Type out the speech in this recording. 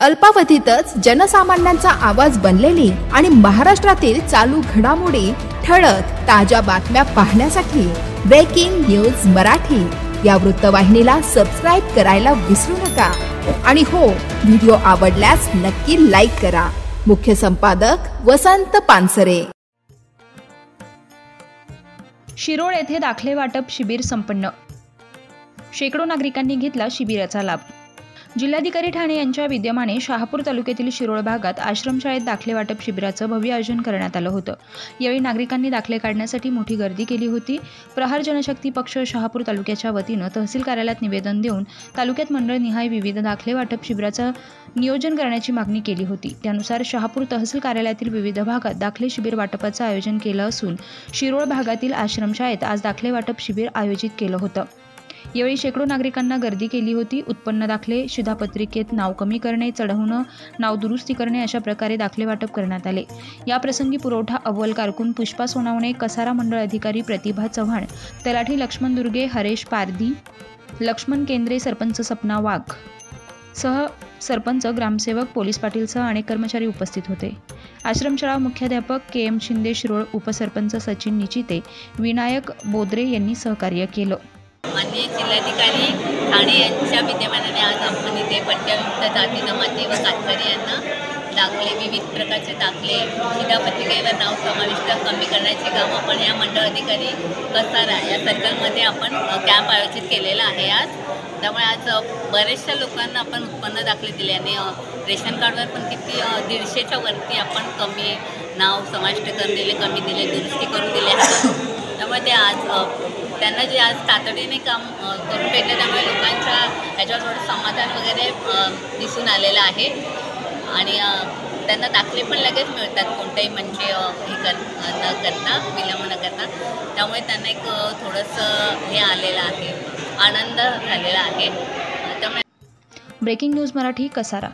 अल्पावधीतच जनसामान्यांचा आवाज बनलेली आणि महाराष्ट्रातील चालू घडामोडी ठळक ताज्या बातम्या पाहण्यासाठी ब्रेकिंग न्यूज मराठी या वृत्तवाहिनीला सबस्क्राइब करायला विसरू नका। आणि हो, व्हिडिओ आवडल्यास नक्की लाईक करा। मुख्य संपादक वसंत पानसरे। शिरोळ येथे दाखले वाटप शिबिर संपन्न। शेकडो नागरिकांनी घेतला शिबिराचा लाभ। जिल्हाधिकारी ठाणे यांच्या विद्यमाने शहापूर तालुक्यातील शिरोळ भागात आश्रमशाळेत दाखले वाटप शिबिराचं भव्य आयोजन करण्यात आलं होतं। यावेळी नागरिकांनी दाखले काढण्यासाठी मोठी गर्दी केली होती। प्रहार जनशक्ती पक्ष शहापूर तालुक्याच्या वतीनं तहसील कार्यालयात निवेदन देऊन तालुक्यात मंडळनिहाय विविध दाखले वाटप शिबिराचं नियोजन करण्याची मागणी केली होती। त्यानुसार शहापूर तहसील कार्यालयातील विविध भागात दाखले शिबिर वाटपाचं आयोजन केलं असून शिरोळ भागातील आश्रमशाळेत आज दाखले वाटप शिबिर आयोजित केलं होतं। यावेळी शेकडो नागरिकांना गर्दी केली होती। उत्पन्न दाखले, शिधापत्रिकेत नाव कमी करणे, चढवणं, नाव दुरुस्ती करणे अशा प्रकारे दाखले वाटप करण्यात आले। या प्रसंगी पुरवठा अव्वल कारकून पुष्पा सोनावणे, कसारा मंडळ अधिकारी प्रतिभा चव्हाण, तलाठी लक्ष्मण दुर्गे, हरेश पारधी, लक्ष्मण केंद्रे, सरपंच सपना वाघ सह सरपंच, ग्रामसेवक, पोलीस पाटीलसह अनेक कर्मचारी उपस्थित होते। आश्रमशाळा मुख्याध्यापक के.एम. शिंदे शिरोळ, उपसरपंच सचिन निचिते, विनायक बोद्रे यांनी सहकार्य केलं। माननीय जिल्हाधिकारी ठाणे यांच्या विद्यमानाने आज आपण इथे पट्ट्याविमुक्त जाती जमाती व कातकरी यांना दाखले, विविध प्रकारचे दाखले, शिधापत्रिकेवर नाव समाविष्ट कमी करण्याचे काम आपण या मंडळ अधिकारी कसारा या सर्कलमध्ये आपण कॅम्प आयोजित केलेला आहे आज। त्यामुळे आज बऱ्याचशा लोकांना आपण उत्पन्न दाखले दिले आणि रेशन कार्डवर पण किती 150च्या वरती आपण कमी नाव समाविष्ट करून दिले, कमी दिले, दुरुस्ती करून दिले। त्यामुळे ते आज त्यांना जे आज तातडीने काम करून भेटलं, त्यामुळे लोकांच्या ह्याच्यावर थोडं समाधान वगैरे दिसून आलेलं आहे आणि त्यांना दाखले पण लगेच मिळतात, कोणत्याही म्हणजे हे न करता, विलंब न करता। त्यामुळे त्यांना एक थोडंसं हे आलेलं आहे, आनंद झालेला आहे। त्यामुळे ब्रेकिंग न्यूज मराठी, कसारा।